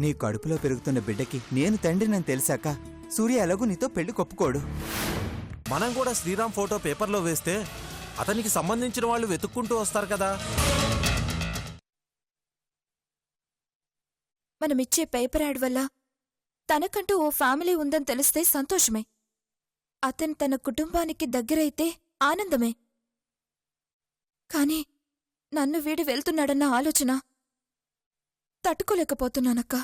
నీ కడుపులో పెరుగుతున్న బిడ్డకి నేను తండ్రినని తెలిసాక సూర్య ఎలాగూ నీతో పెళ్లి కొప్పుకోడు. మనం కూడా శ్రీరామ్ ఫోటో పేపర్లో వేస్తే అతనికి సంబంధించిన వాళ్ళు వెతుక్కుంటూ వస్తారు కదా. మనమిచ్చే పేపర్ యాడ్ వల్ల తనకంటూ ఓ ఫ్యామిలీ ఉందని తెలిస్తే సంతోషమే. అతను తన కుటుంబానికి దగ్గరైతే ఆనందమే. కాని నన్ను వీడి వెళ్తున్నాడన్న ఆలోచన తట్టుకోలేకపోతున్నానక్కా.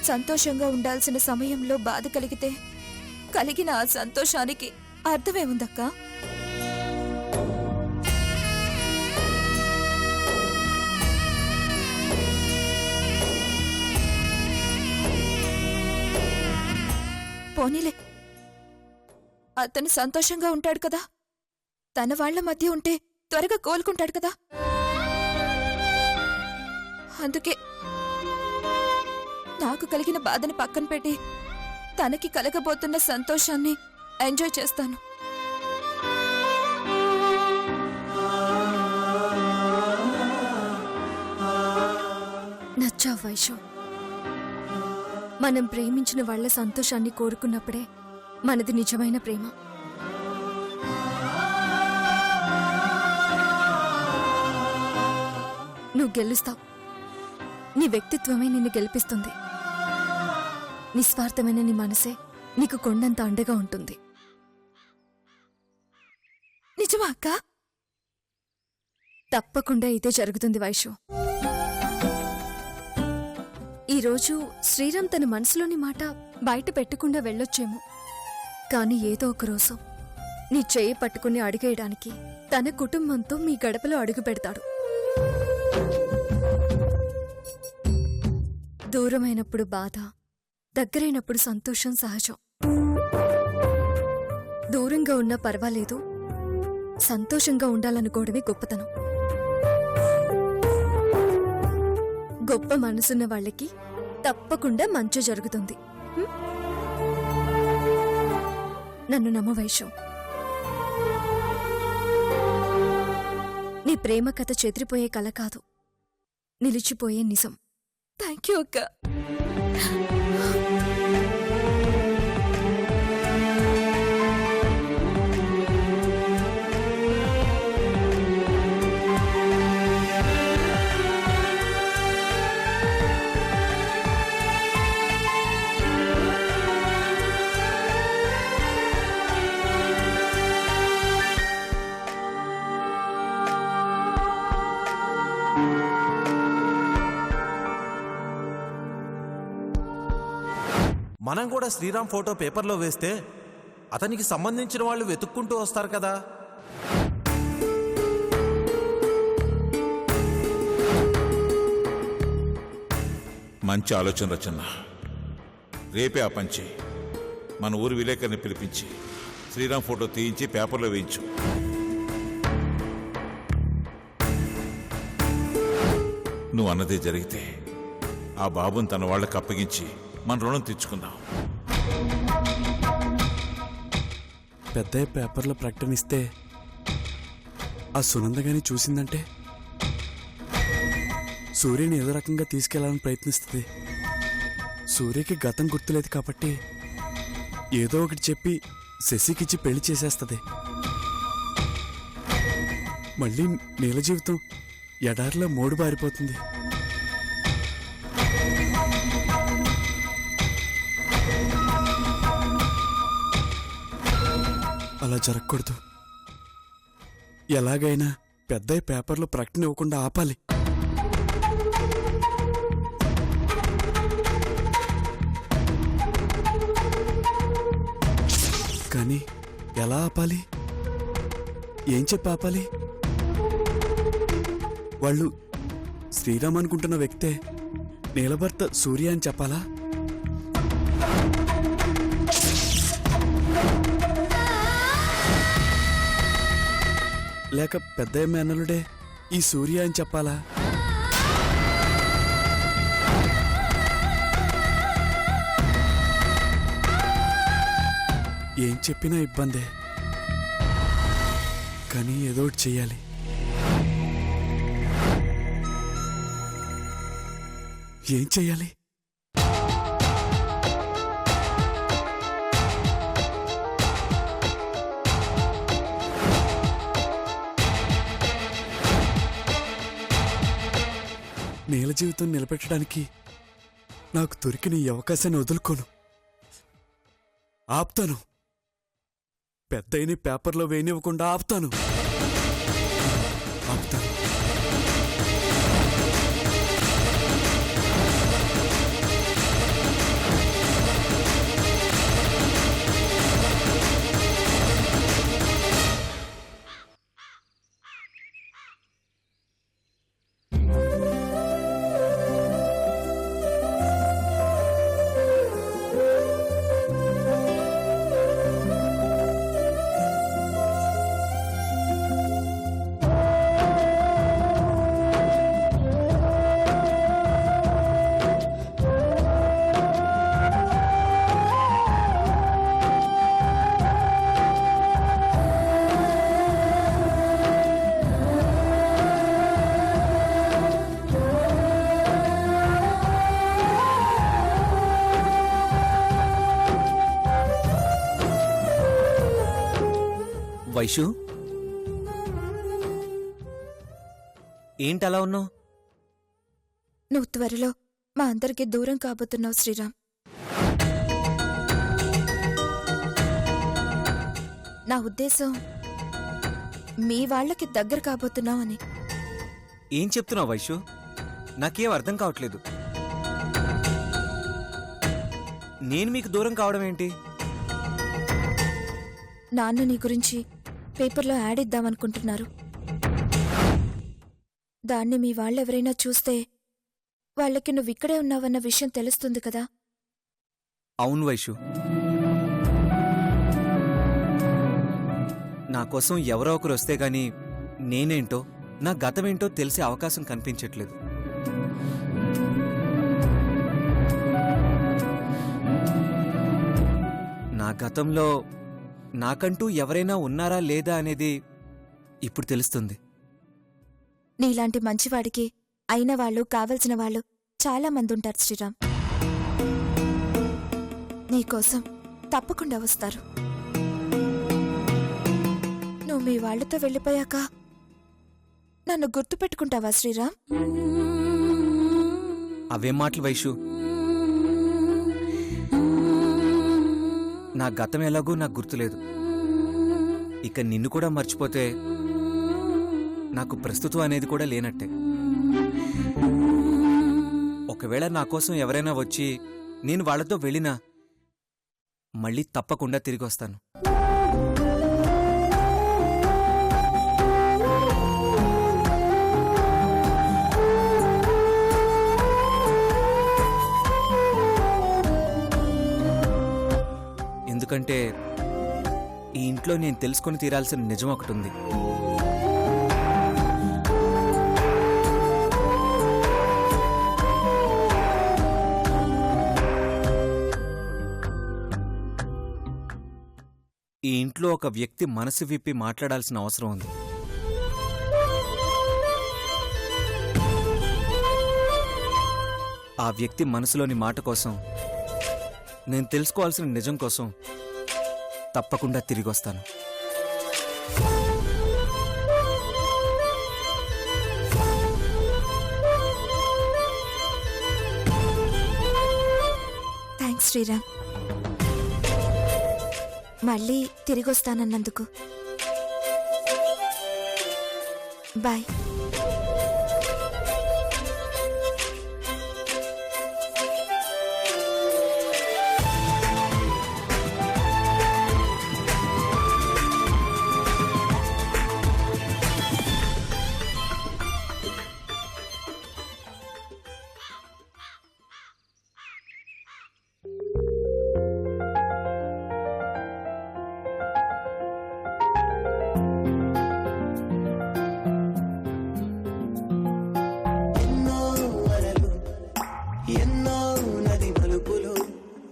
సంతోషంగా ఉండాల్సిన సమయంలో బాధ కలిగితే కలిగిన ఆ సంతోషానికి అర్థమే ఉందక్కా. పోనీలే, అతను సంతోషంగా ఉంటాడు కదా. తన వాళ్ల మధ్య ఉంటే త్వరగా కోలుకుంటాడు కదా. అందుకే నాకు కలిగిన బాధని పక్కన పెట్టి తనకి కలగబోతున్న సంతోషాన్ని ఎంజాయ్ చేస్తాను. నచ్చా వైషు. మనం ప్రేమించిన వాళ్ల సంతోషాన్ని కోరుకున్నప్పుడే మనది నిజమైన ప్రేమ. నువ్వు గెలుస్తావు. నీ వ్యక్తిత్వమే నిన్ను గెలిపిస్తుంది. నిస్వార్థమైన నీ మనసే నీకు కొండంత అండగా ఉంటుంది. నిజమా అక్క? తప్పకుండా ఇదే జరుగుతుంది వైషు. ఈరోజు శ్రీరామ్ తన మనసులోని మాట బయట పెట్టకుండా వెళ్ళొచ్చేమో, కాని ఏదో ఒకరోజు నీ చెయ్యి పట్టుకుని అడిగేయడానికి తన కుటుంబంతో మీ గడపలో అడుగు పెడతాడు. దూరమైనప్పుడు బాధ, దగ్గరైనప్పుడు సంతోషం సహజం. దూరంగా ఉన్నా పర్వాలేదు, సంతోషంగా ఉండాలనుకోవడమే గొప్పతనం. గొప్ప మనసున్న వాళ్ళకి తప్పకుండా మంచి జరుగుతుంది. నన్ను నమ్ము వైషు. నీ ప్రేమ కథ చెదిరిపోయే కల కాదు, నిలిచిపోయే నిజం. థ్యాంక్ యూ అక్క. మనం కూడా శ్రీరామ్ ఫోటో పేపర్లో వేస్తే అతనికి సంబంధించిన వాళ్ళు వెతుక్కుంటూ వస్తారు కదా. మంచి ఆలోచన రచన. రేపే ఆ పంచి మన ఊరు విలేకరిని పిలిపించి శ్రీరామ్ ఫోటో తీయించి పేపర్లో వేయించు. నువ్వు అన్నదే జరిగితే ఆ బాబుని తన వాళ్ళకి అప్పగించి మన రుణం తీర్చుకుందాం. పెద్దయ్య పేపర్లో ప్రకటనిస్తే ఆ సునందగాని చూసిందంటే సూర్యని ఏదో రకంగా తీసుకెళ్లాలని ప్రయత్నిస్తుంది. సూర్యకి గతం గుర్తులేదు కాబట్టి ఏదో ఒకటి చెప్పి శశికిచ్చి పెళ్లి చేసేస్తుంది. మళ్ళీ నీల జీవితం ఎడారిలో మోడు బారిపోతుంది. అలా జరగకూడదు. ఎలాగైనా పెద్దయ్య పేపర్లో ప్రకటన ఇవ్వకుండా ఆపాలి. కానీ ఎలా ఆపాలి? ఏం చెప్పి ఆపాలి? వాళ్ళు శ్రీరామ్ అనుకుంటున్న వ్యక్తే నీలభర్త సూర్య అని చెప్పాలా? లేక పెద్దయ్య మేనలుడే ఈ సూర్య అని చెప్పాలా? ఏం చెప్పినా ఇబ్బందే, కానీ ఏదో ఒకటి చెయ్యాలి. ఏం చెయ్యాలి? నీల జీవితం నిలబెట్టడానికి నాకు దొరికిన ఈ అవకాశాన్ని వదులుకోను. ఆపుతాను. పెద్దయిని పేపర్లో వేయనివ్వకుండా ఆపుతాను. వైషు, ఏంటలా ఉన్నావు? నువ్వు త్వరలో మా అందరికి దూరం కాబోతున్నావు శ్రీరామ్. నా ఉద్దేశం మీ వాళ్ళకి దగ్గర కాబోతున్నావు అని. ఏం చెప్తున్నావు వైషు? నాకేం అర్థం కావట్లేదు. నేను మీకు దూరం కావడం ఏంటి? నాన్న నీ గురించి పేపర్లో యాడ్ ఇద్దామనుకుంటున్నారు. దాన్ని మీ వాళ్ళెవరైనా చూస్తే వాళ్ళకి నువ్విక్కడే ఉన్నావన్న విషయం తెలుస్తుంది కదా. అవును వైషు, నా కోసం ఎవరో ఒకరు వస్తే గాని నేనేంటో నా గతమేంటో తెలిసే అవకాశం కనిపించట్లేదు. నా గతంలో నాకంటూ ఎవరైనా ఉన్నారా లేదా అనేది ఇప్పుడు తెలుస్తుంది. నీలాంటి మంచివాడికి అయిన వాళ్ళు కావలసిన వాళ్ళు చాలా మంది ఉంటారు శ్రీరామ్. నీకోసం తప్పకుండా వస్తారు. నువ్వు మీ వాళ్లతో వెళ్ళిపోయాక నన్ను గుర్తుపెట్టుకుంటావా శ్రీరామ్? అవేం మాటలు వైషు? నా గతం ఎలాగూ నాకు గుర్తులేదు. ఇక నిన్ను కూడా మర్చిపోతే నాకు ప్రస్తుతం అనేది కూడా లేనట్టే. ఒకవేళ నా కోసం ఎవరైనా వచ్చి నేను వాళ్లతో వెళ్ళినా మళ్ళీ తప్పకుండా తిరిగి వస్తాను. ఎందుకంటే ఈ ఇంట్లో నేను తెలుసుకొని తీరాల్సిన నిజం ఒకటి ఉంది. ఈ ఇంట్లో ఒక వ్యక్తి మనసు విప్పి మాట్లాడాల్సిన అవసరం ఉంది. ఆ వ్యక్తి మనసులోని మాట కోసం, నేను తెలుసుకోవాల్సిన నిజం కోసం తప్పకుండా తిరిగి వస్తాను. థ్యాంక్స్ శ్రీరామ్, మళ్ళీ తిరిగొస్తానన్నందుకు. బాయ్.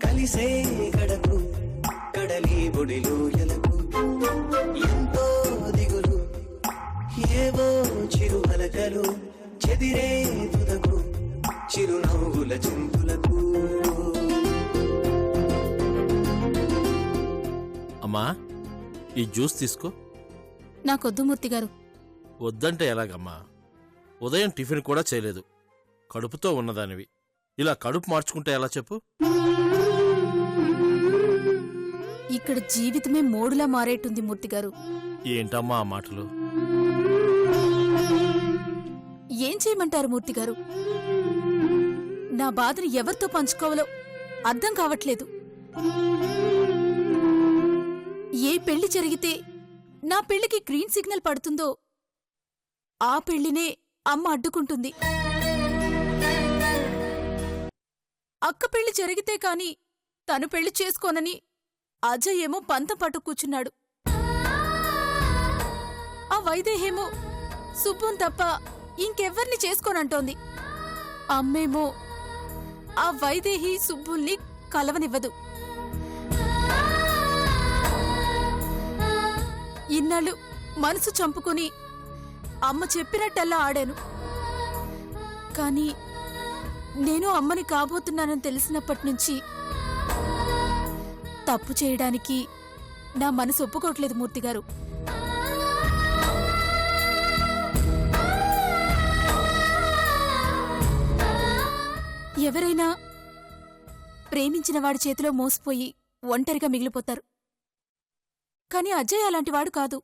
కలిసే గడపు కడలి బొడిలో ఎలకు ఎంతో దిగులు ఏవో చిరు అలకలు చెదిరే తుదకు చిరునవ్వులు పూల చింతులకు. అమ్మా, ఈ జ్యూస్ తీసుకో. నాకొద్దు మూర్తిగారు. వద్దంటే ఎలాగమ్మా? ఉదయం టిఫిన్ కూడా చేయలేదు, కడుపుతో ఉన్నదానివి. ఇలా కడుపు మార్చుకుంటే ఎలా చెప్పు? ఇక్కడ జీవితమే మోడులా మారేటుంది మూర్తిగారు. ఏంటమ్మా ఆ మాటలు? ఏం చేయమంటారు మూర్తిగారు? నా బాధను ఎవరితో పంచుకోవాలో అర్థం కావట్లేదు. ఏ పెళ్లి జరిగితే నా పెళ్లికి గ్రీన్ సిగ్నల్ పడుతుందో ఆ పెళ్లినే అమ్మ అడ్డుకుంటుంది. అక్క పెళ్లి జరిగితే కాని తను పెళ్లి చేసుకోనని అజయ్ ఏమో పంతం పట్టు కూర్చున్నాడు. ఆ వైదేహేమో సుబ్బున్ తప్ప ఇంకెవ్వర్ని చేసుకోనంటోంది. అమ్మేమో ఆ వైదేహి సుబ్బుల్ని కలవనివ్వదు. ఇన్నాళ్ళు మనసు చంపుకుని అమ్మ చెప్పినట్టల్లా ఆడాను. కాని నేను అమ్మని కాబోతున్నానని తెలిసినప్పటినుంచి తప్పు చేయడానికి నా మనసు ఒప్పుకోవట్లేదు మూర్తిగారు. ఎవరైనా ప్రేమించిన వాడి చేతిలో మోసపోయి ఒంటరిగా మిగిలిపోతారు. కాని అజయ్ అలాంటివాడు కాదు.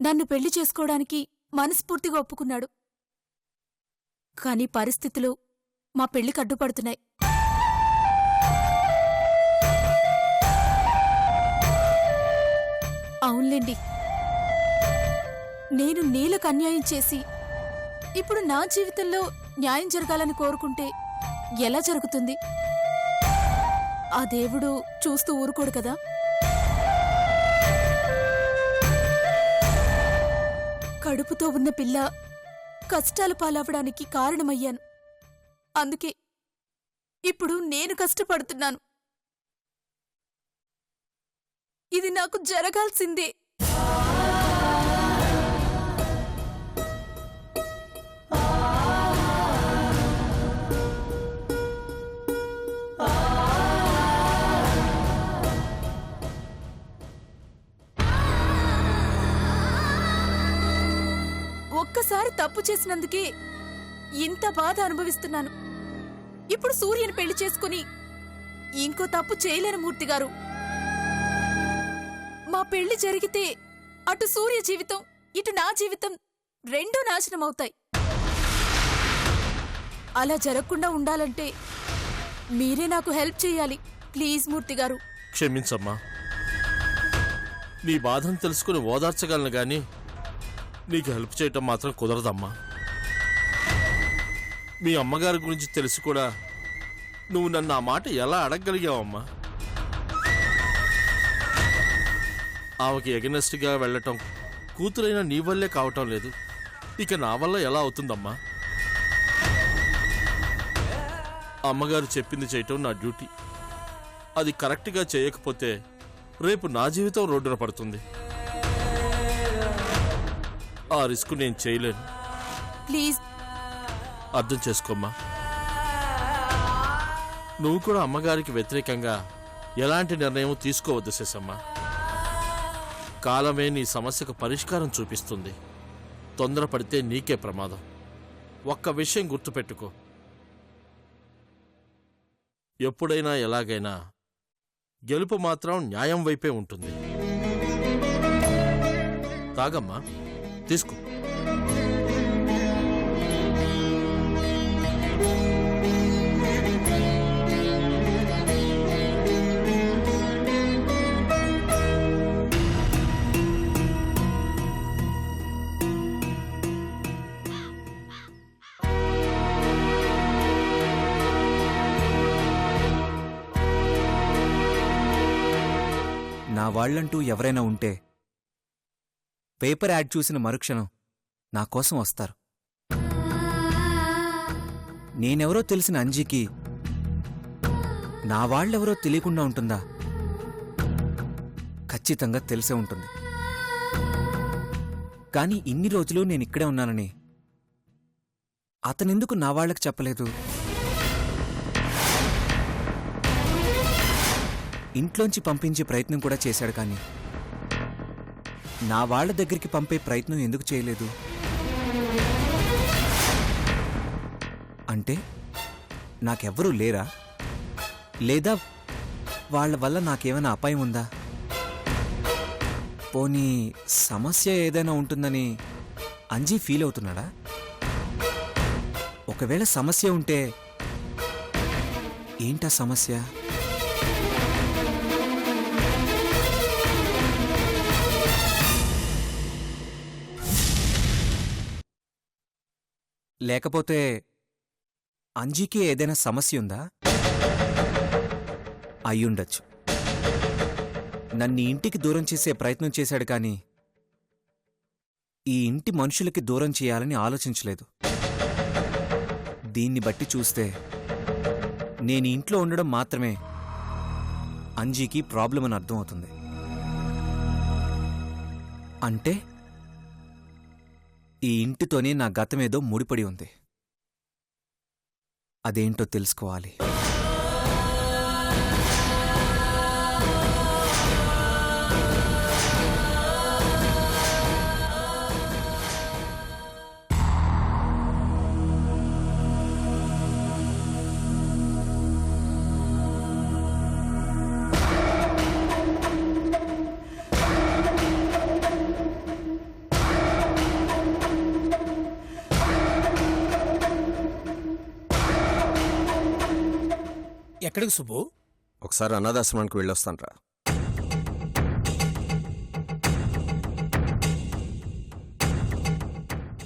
నన్ను పెళ్లి చేసుకోవడానికి మనస్ఫూర్తిగా ఒప్పుకున్నాడు. కాని పరిస్థితులు మా పెళ్లికి అడ్డుపడుతున్నాయి. అవునులేండి, నేను నీలకు అన్యాయం చేసి ఇప్పుడు నా జీవితంలో న్యాయం జరగాలని కోరుకుంటే ఎలా జరుగుతుంది? ఆ దేవుడు చూస్తూ ఊరుకోడు కదా. కడుపుతో ఉన్న పిల్ల కష్టాలు పాలవడానికి కారణమయ్యాను. అందుకే ఇప్పుడు నేను కష్టపడుతున్నాను. ఇది నాకు జరగాల్సిందే. ఒక్కసారి తప్పు చేసినందుకే ఇంత బాధ అనుభవిస్తున్నాను. ఇప్పుడు సూర్యని పెళ్లి చేసుకుని ఇంకో తప్పు చేయలేను మూర్తిగారు. మా పెళ్లి జరిగితే అటు సూర్య జీవితం ఇటు నా జీవితం రెండూ నాశనమవుతాయి. అలా జరగకుండా ఉండాలంటే మీరే నాకు హెల్ప్ చేయాలి. ప్లీజ్ మూర్తిగారు. క్షమించమ్మా, నీ బాధను తెలుసుకుని ఓదార్చగలను గాని నీకు హెల్ప్ చేయటం మాత్రం కుదరదమ్మా. మీ అమ్మగారి గురించి తెలిసి కూడా నువ్వు నన్ను ఆ మాట ఎలా అడగగలిగావమ్మా? ఆమెకి ఎగనెస్ట్గా వెళ్ళటం కూతురైన నీ వల్లే కావటం లేదు, ఇక నా వల్ల ఎలా అవుతుందమ్మా? అమ్మగారు చెప్పింది చేయటం నా డ్యూటీ. అది కరెక్ట్గా చేయకపోతే రేపు నా జీవితం రోడ్డున పడుతుంది. ఆ రిస్క్ నేను చేయలేను. ప్లీజ్ అర్థం చేసుకోమ్మా. నువ్వు కూడా అమ్మగారికి వ్యతిరేకంగా ఎలాంటి నిర్ణయం తీసుకోవద్దు శేషమ్మ. కాలమే నీ సమస్యకు పరిష్కారం చూపిస్తుంది. తొందరపడితే నీకే ప్రమాదం. ఒక్క విషయం గుర్తుపెట్టుకో, ఎప్పుడైనా ఎలాగైనా గెలుపు మాత్రం న్యాయం వైపే ఉంటుంది. తాగమ్మా, తీసుకో. నా వాళ్ళంటూ ఎవరైనా ఉంటే పేపర్ యాడ్ చూసిన మరుక్షణం నా కోసం వస్తారు. నేనెవరో తెలిసిన అంజీకి నా వాళ్ళెవరో తెలియకుండా ఉంటుందా? ఖచ్చితంగా తెలిసే ఉంటుంది. కానీ ఇన్ని రోజులు నేనిక్కడే ఉన్నానని అతనెందుకు నా వాళ్ళకి చెప్పలేదు? ఇంట్లోంచి పంపించే ప్రయత్నం కూడా చేశాడు, కానీ నా వాళ్ళ దగ్గరికి పంపే ప్రయత్నం ఎందుకు చేయలేదు? అంటే నాకెవ్వరూ లేరా? లేదా వాళ్ళ వల్ల నాకేమైనా అపాయం ఉందా? పోనీ సమస్య ఏదైనా ఉంటుందని అంజీ ఫీల్ అవుతున్నాడా? ఒకవేళ సమస్య ఉంటే ఏంటా సమస్య? లేకపోతే అంజీకి ఏదైనా సమస్య ఉందా? అయ్యుండొచ్చు. నన్ను ఇంటికి దూరం చేసే ప్రయత్నం చేశాడు, కానీ ఈ ఇంటి మనుషులకి దూరం చేయాలని ఆలోచించలేదు. దీన్ని బట్టి చూస్తే నేను ఇంట్లో ఉండడం మాత్రమే అంజీకి ప్రాబ్లం అని అర్థమవుతుంది. అంటే ఈ ఇంటితోనే నా గతమేదో ముడిపడి ఉంది. అదేంటో తెలుసుకోవాలి. ఎక్కడికి సుబ్బు? ఒకసారి అనాథాశ్రమానికి వెళ్ళొస్తానరా.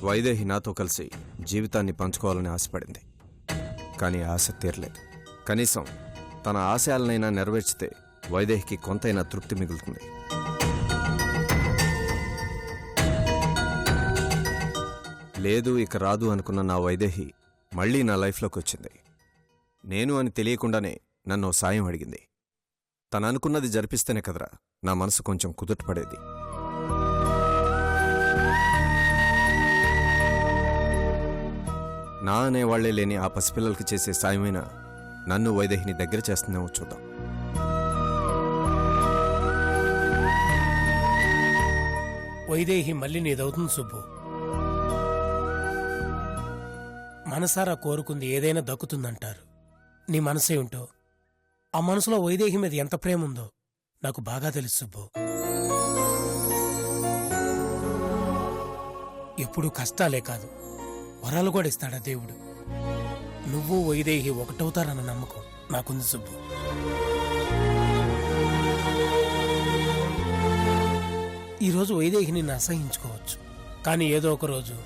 వైదేహి నాతో కలిసి జీవితాన్ని పంచుకోవాలని ఆశపడింది, కానీ ఆశ తీరలేదు. కనీసం తన ఆశయాలనైనా నెరవేర్చితే వైదేహికి కొంతైనా తృప్తి మిగులుతుంది. లేదు, ఇక రాదు అనుకున్న నా వైదేహి మళ్లీ నా లైఫ్లోకి వచ్చింది. నేను అని తెలియకుండానే నన్ను సాయం అడిగింది. తను అనుకున్నది జరిపిస్తేనే కదరా నా మనసు కొంచెం కుదుటపడేది. నా అనేవాళ్లే లేని ఆ పసిపిల్లలకి చేసే సాయమైనా నన్ను వైదేహిని దగ్గర చేస్తుందేమో చూద్దాం. వైదేహి మళ్ళీ నీదవుతుంది సుబ్బు. మనసారా కోరుకుంది ఏదైనా దక్కుతుందంటారు. నీ మనసే ఉంటో ఆ మనసులో వైదేహి మీద ఎంత ప్రేమ ఉందో నాకు బాగా తెలుసు సుబ్బు. ఎప్పుడూ కష్టాలే కాదు, వరాలు కూడా ఇస్తాడా దేవుడు. నువ్వు వైదేహి ఒకటవుతారన్న నమ్మకం నాకుంది సుబ్బు. ఈరోజు వైదేహిని నిన్ను అసహించుకోవచ్చు, కానీ ఏదో ఒక రోజు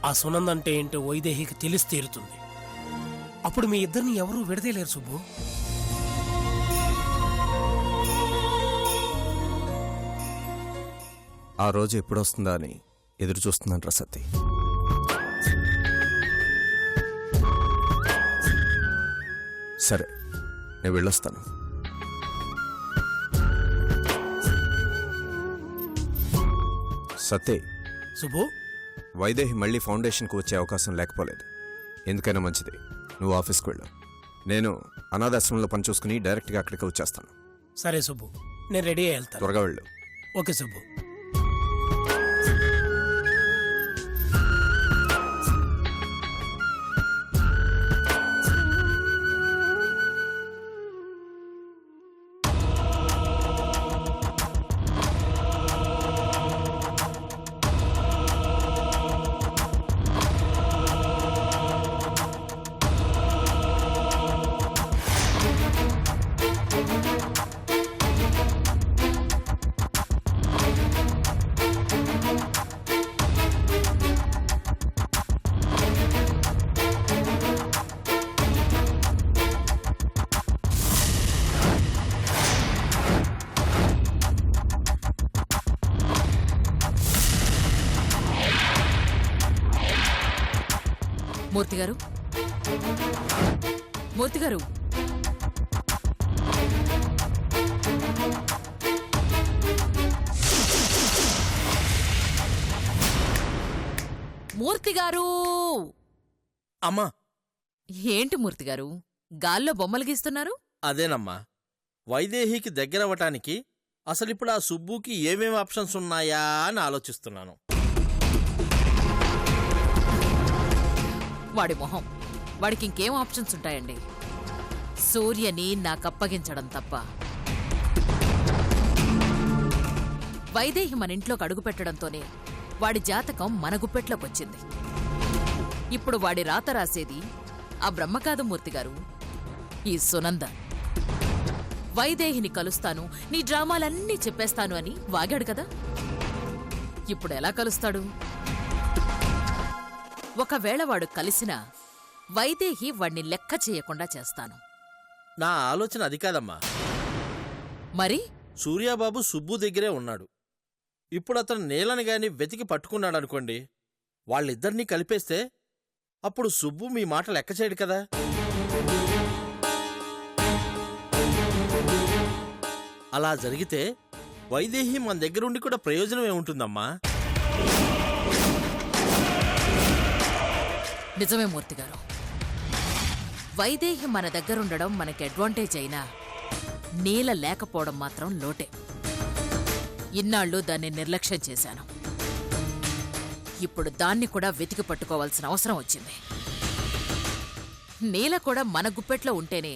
ఆ సునందంటే ఏంటో వైదేహికి తెలిసి తీరుతుంది. అప్పుడు మీ ఇద్దరిని ఎవరూ విడదీయలేరు సుబ్బు. ఆ రోజు ఎప్పుడొస్తుందా అని ఎదురు చూస్తున్నాను సతీ. సరే, నేను వెళ్ళొస్తాను. సత్తే, సుబ్బు, వైదేహి మళ్ళీ ఫౌండేషన్కు వచ్చే అవకాశం లేకపోలేదు. ఎందుకైనా మంచిది నువ్వు ఆఫీస్కి వెళ్ళు. నేను అనాథాశ్రమంలో పనిచూసుకుని డైరెక్ట్గా అక్కడికి వచ్చేస్తాను. సరే సుబ్బు, నేను రెడీ అయ్యి వెళ్తాను. త్వరగా వెళ్ళు. ఓకే సుబ్బు. మూర్తిగారు, మూర్తిగారు, మూర్తిగారు! అమ్మా, ఏంటి మూర్తిగారు గాల్లో బొమ్మలు గీస్తున్నారు? అదేనమ్మా, వైదేహికి దగ్గరవ్వటానికి అసలిప్పుడు ఆ సుబ్బుకి ఏమేమి ఆప్షన్స్ ఉన్నాయా అని ఆలోచిస్తున్నాను. వాడి మొహం, వాడికి ఇంకేం ఆప్షన్స్ ఉంటాయండి? సూర్యని నాకప్పగించడం తప్ప. వైదేహి మన ఇంట్లోకి అడుగుపెట్టడంతోనే వాడి జాతకం మన గుప్పెట్లోకొచ్చింది. ఇప్పుడు వాడి రాత రాసేది ఆ బ్రహ్మకాదమూర్తి గారు, ఈ సునంద. వైదేహిని కలుస్తాను, నీ డ్రామాలన్నీ చెప్పేస్తాను అని వాగాడు కదా. ఇప్పుడెలా కలుస్తాడు? ఒకవేళ వాడు కలిసినా వైదేహి వాణ్ణి లెక్క చేయకుండా చేస్తాను. నా ఆలోచన అది కాదమ్మా. మరి సూర్యాబాబు సుబ్బు దగ్గరే ఉన్నాడు. ఇప్పుడు అతను నీలని గాని వెతికి పట్టుకున్నాడనుకోండి, వాళ్ళిద్దరినీ కలిపేస్తే అప్పుడు సుబ్బు మీ మాట లెక్క చేయడు కదా. అలా జరిగితే వైదేహి మన దగ్గరుండి కూడా ప్రయోజనం ఏముంటుందమ్మా? నిజమే మూర్తిగారు. వైదేహి మన దగ్గరుండడం మనకి అడ్వాంటేజ్ అయినా నీల లేకపోవడం మాత్రం లోటే. ఇన్నాళ్ళు దాన్ని నిర్లక్ష్యం చేశాను. ఇప్పుడు దాన్ని కూడా వెతికి పట్టుకోవాల్సిన అవసరం వచ్చింది. నీల కూడా మన గుప్పెట్లో ఉంటేనే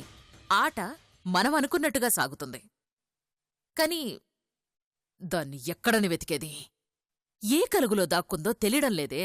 ఆట మనం అనుకున్నట్టుగా సాగుతుంది. కాని దాన్ని ఎక్కడని వెతికేది? ఏ కలుగులో దాక్కుందో తెలియడం లేదే.